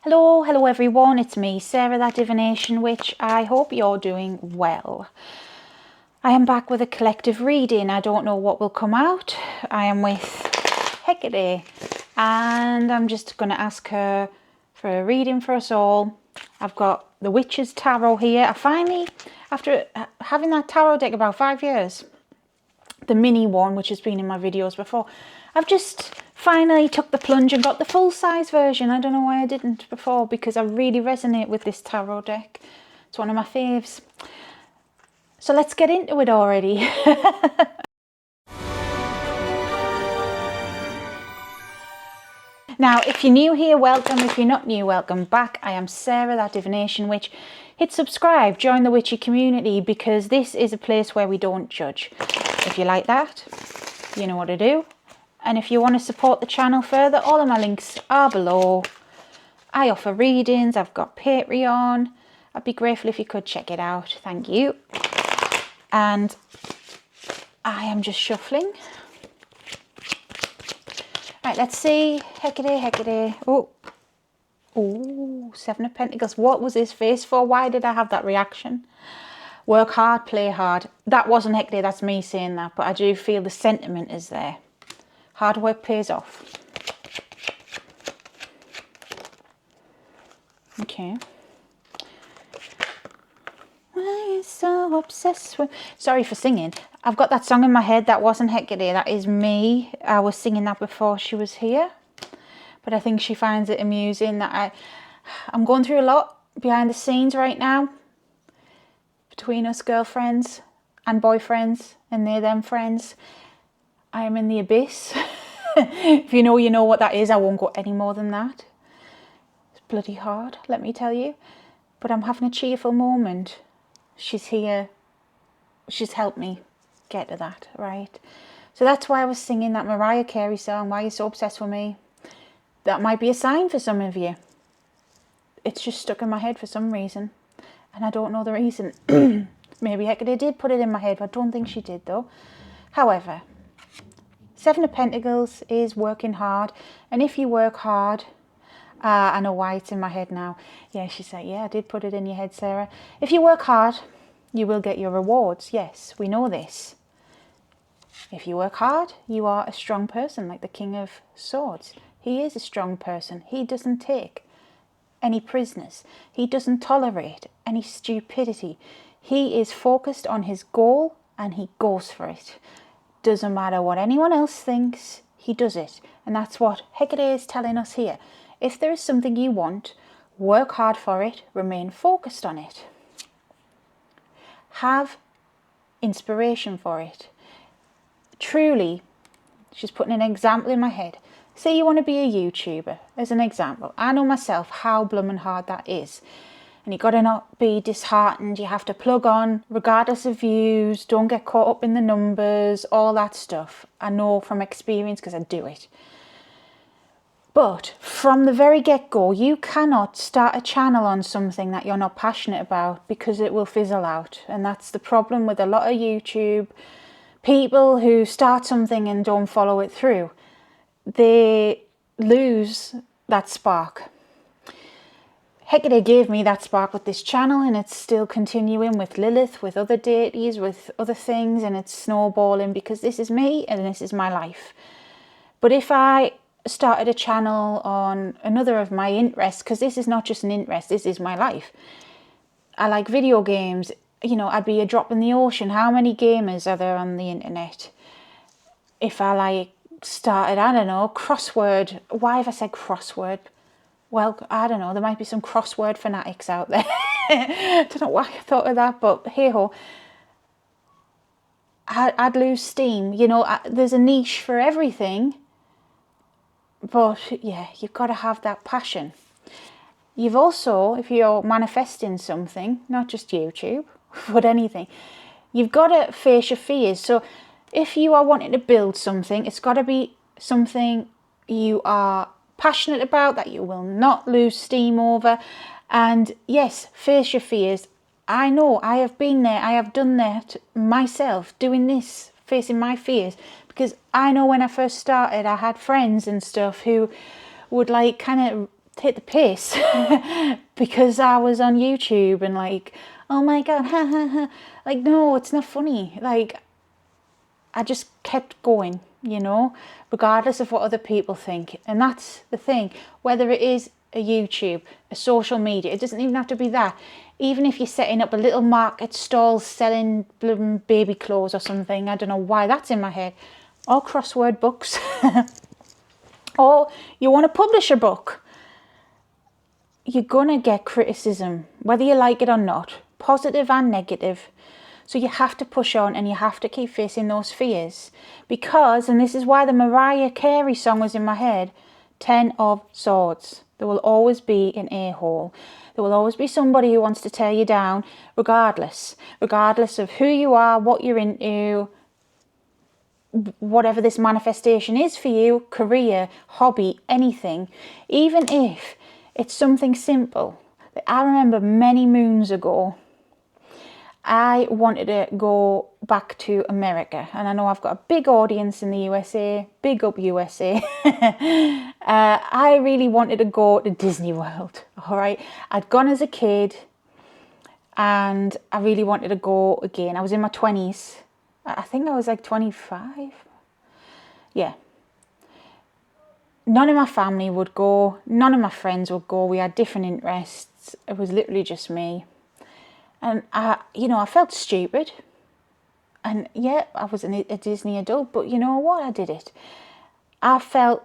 Hello everyone, it's me, Sarah, that Divination Witch. I hope you're doing well. I am back with a collective reading. I don't know what will come out. I am with Hecate and I'm just going to ask her for a reading for us all. I've got the Witch's Tarot here. I finally, after having that tarot deck about 5 years, the mini one, which has been in my videos before, I've just finally took the plunge and got the full-size version. I don't know why I didn't before, because I really resonate with this tarot deck. It's one of my faves. So let's get into it already. Now, if you're new here, welcome. If you're not new, welcome back. I am Sarah, that Divination Witch. Hit subscribe, join the witchy community, because this is a place where we don't judge. If you like that, you know what to do. And if you want to support the channel further, all of my links are below. I offer readings, I've got Patreon. I'd be grateful if you could check it out. Thank you. And I am just shuffling. Right, let's see. Hecate. Oh, Seven of Pentacles. What was his face for? Why did I have that reaction? Work hard, play hard. That wasn't Hecate, that's me saying that. But I do feel the sentiment is there. Hard work pays off. Okay. Why are so obsessed with... Sorry for singing. I've got that song in my head. That wasn't Hecate. That is me. I was singing that before she was here. But I think she finds it amusing that I'm going through a lot behind the scenes right now. Between us girlfriends and boyfriends and they them friends. I am in the abyss. If you know what that is. I won't go any more than that. It's bloody hard, let me tell you. But I'm having a cheerful moment. She's here. She's helped me get to that, right? So that's why I was singing that Mariah Carey song, Why Are You So Obsessed With Me? That might be a sign for some of you. It's just stuck in my head for some reason. And I don't know the reason. Maybe Hecate did put it in my head, but I don't think she did though. However, Seven of Pentacles is working hard. And if you work hard, I know why it's in my head now. Yeah, she's like, yeah, I did put it in your head, Sarah. If you work hard, you will get your rewards. Yes, we know this. If you work hard, you are a strong person, like the King of Swords. He is a strong person. He doesn't take any prisoners. He doesn't tolerate any stupidity. He is focused on his goal and he goes for it. Doesn't matter what anyone else thinks, he does it. And that's what Hecate is telling us here. If there is something you want, work hard for it, remain focused on it. Have inspiration for it. Truly, she's putting an example in my head. Say you want to be a YouTuber, as an example. I know myself how blooming hard that is. And you've got to not be disheartened. You have to plug on, regardless of views. Don't get caught up in the numbers, all that stuff. I know from experience because I do it. But from the very get-go, you cannot start a channel on something that you're not passionate about because it will fizzle out. And that's the problem with a lot of YouTube people who start something and don't follow it through. They lose that spark. Hecate gave me that spark with this channel, and it's still continuing with Lilith, with other deities, with other things, and it's snowballing because this is me and this is my life. But if I started a channel on another of my interests, because this is not just an interest, this is my life. I like video games. You know, I'd be a drop in the ocean. How many gamers are there on the internet? If I started, I don't know, crossword. Why have I said crossword? Well, I don't know, there might be some crossword fanatics out there. I don't know why I thought of that, but hey-ho. I'd lose steam. You know, there's a niche for everything. But yeah, you've got to have that passion. You've also, if you're manifesting something, not just YouTube, but anything, you've got to face your fears. So if you are wanting to build something, it's got to be something you are passionate about, that you will not lose steam over. And yes, face your fears. I know, I have been there, I have done that myself, doing this, facing my fears, because I know when I first started, I had friends and stuff who would like kind of take the piss because I was on YouTube and like, oh my God, ha ha ha. Like, no, it's not funny. Like, I just kept going, you know, regardless of what other people think. And that's the thing, whether it is a YouTube, a social media, it doesn't even have to be that. Even if you're setting up a little market stall selling baby clothes or something, I don't know why that's in my head, or crossword books, or you want to publish a book, you're going to get criticism, whether you like it or not, positive and negative. So you have to push on and you have to keep facing those fears. Because, and this is why the Mariah Carey song was in my head, 10 of Swords. There will always be an a-hole. There will always be somebody who wants to tear you down, regardless of who you are, what you're into, whatever this manifestation is for you, career, hobby, anything. Even if it's something simple. I remember many moons ago, I wanted to go back to America, and I know I've got a big audience in the USA, big up USA. I really wanted to go to Disney World, all right? I'd gone as a kid, and I really wanted to go again. I was in my 20s. I think I was like 25. Yeah. None of my family would go. None of my friends would go. We had different interests. It was literally just me. And I felt stupid. And yeah, I was a Disney adult, but you know what? I did it. I felt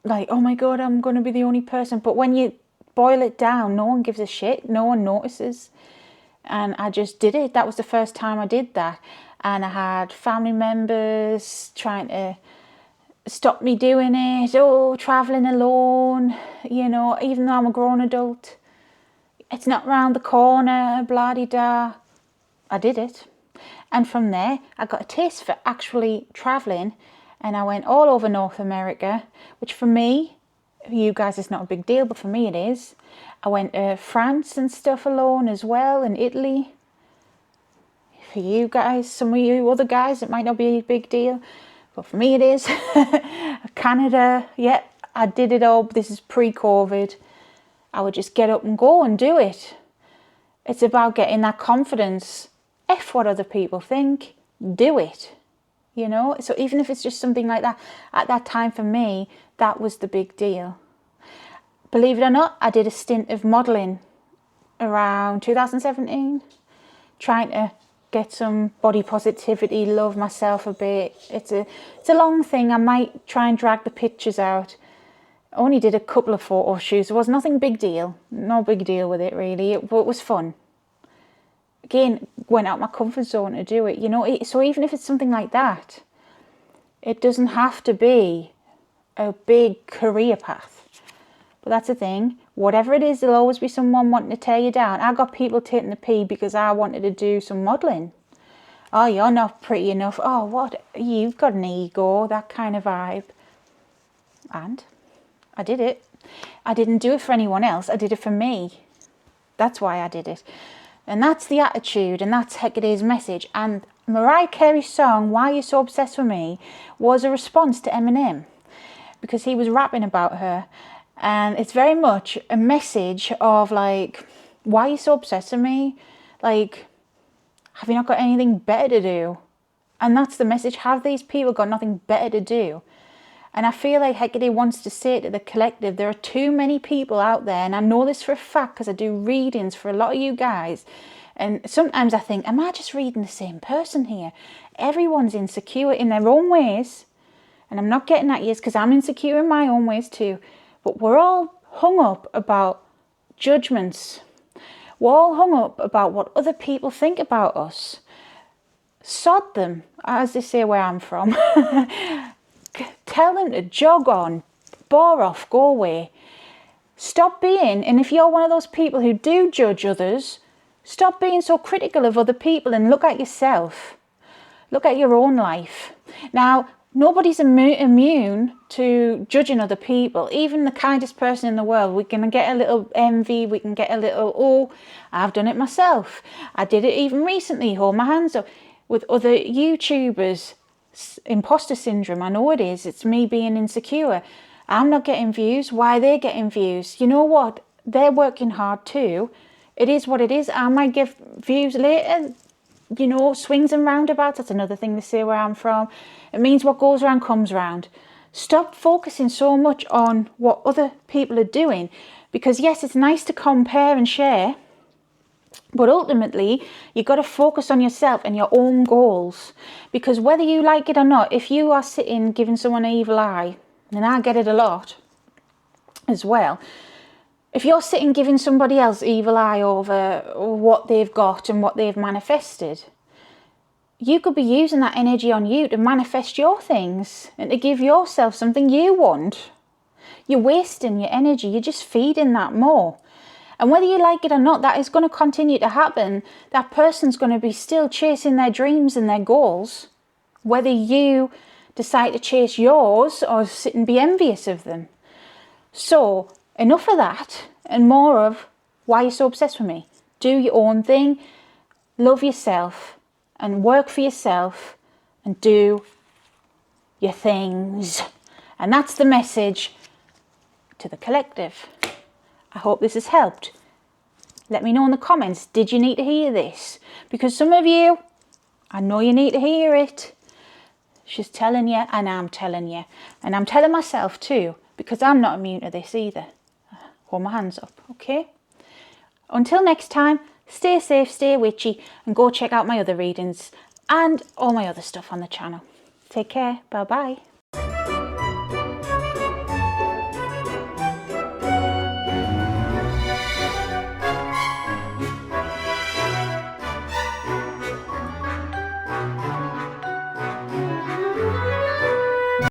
like, oh my God, I'm going to be the only person. But when you boil it down, no one gives a shit. No one notices. And I just did it. That was the first time I did that. And I had family members trying to stop me doing it. Oh, traveling alone, you know, even though I'm a grown adult. It's not round the corner, blah-de-da. I did it. And from there, I got a taste for actually traveling. And I went all over North America, which for me, you guys, it's not a big deal, but for me it is. I went to France and stuff alone as well, and Italy. For you guys, some of you other guys, it might not be a big deal. But for me it is. Canada, yeah, I did it all. This is pre-COVID. I would just get up and go and do it. It's about getting that confidence. F what other people think, do it. You know, so even if it's just something like that, at that time for me, that was the big deal. Believe it or not, I did a stint of modelling around 2017, trying to get some body positivity, love myself a bit. It's a long thing. I might try and drag the pictures out. I only did a couple of photo shoots. There was nothing big deal. No big deal with it really, but it was fun. Again, went out my comfort zone to do it, you know. So even if it's something like that, it doesn't have to be a big career path. But that's the thing. Whatever it is, there'll always be someone wanting to tear you down. I got people taking the pee because I wanted to do some modelling. Oh, you're not pretty enough. Oh, what? You've got an ego, that kind of vibe. And I did it. I didn't do it for anyone else. I did it for me. That's why I did it. And that's the attitude, and that's Hecate's message. And Mariah Carey's song, Why You So Obsessed With Me, was a response to Eminem, because he was rapping about her. And it's very much a message of like, why are you so obsessed with me? Like, have you not got anything better to do? And that's the message. Have these people got nothing better to do? And I feel like Hecate wants to say to the collective, there are too many people out there, and I know this for a fact because I do readings for a lot of you guys. And sometimes I think, am I just reading the same person here? Everyone's insecure in their own ways. And I'm not getting at you because I'm insecure in my own ways too. But we're all hung up about judgments. We're all hung up about what other people think about us. Sod them, as they say where I'm from. Tell them to jog on, bore off, go away. Stop being, and if you're one of those people who do judge others, stop being so critical of other people and look at yourself. Look at your own life. Now, nobody's immune to judging other people. Even the kindest person in the world, we can get a little envy, we can get a little, oh, I've done it myself. I did it even recently, hold my hands up, with other YouTubers. Imposter syndrome, I know it is. It's me being insecure. I'm not getting views. Why are they getting views? You know what? They're working hard too. It is what it is. I might get views later. You know, swings and roundabouts. That's another thing they say where I'm from. It means what goes around comes round. Stop focusing so much on what other people are doing. Because yes, it's nice to compare and share. But ultimately, you've got to focus on yourself and your own goals. Because whether you like it or not, if you are sitting giving someone an evil eye, and I get it a lot as well, if you're sitting giving somebody else evil eye over what they've got and what they've manifested, you could be using that energy on you to manifest your things and to give yourself something you want. You're wasting your energy. You're just feeding that more. And whether you like it or not, that is going to continue to happen. That person's going to be still chasing their dreams and their goals, whether you decide to chase yours or sit and be envious of them. So enough of that and more of why you're so obsessed with me. Do your own thing, love yourself and work for yourself and do your things. And that's the message to the collective. I hope this has helped. Let me know in the comments, did you need to hear this? Because some of you, I know you need to hear it. She's telling you and I'm telling you. And I'm telling myself too, because I'm not immune to this either. Hold my hands up, okay? Until next time, stay safe, stay witchy, and go check out my other readings and all my other stuff on the channel. Take care, bye-bye.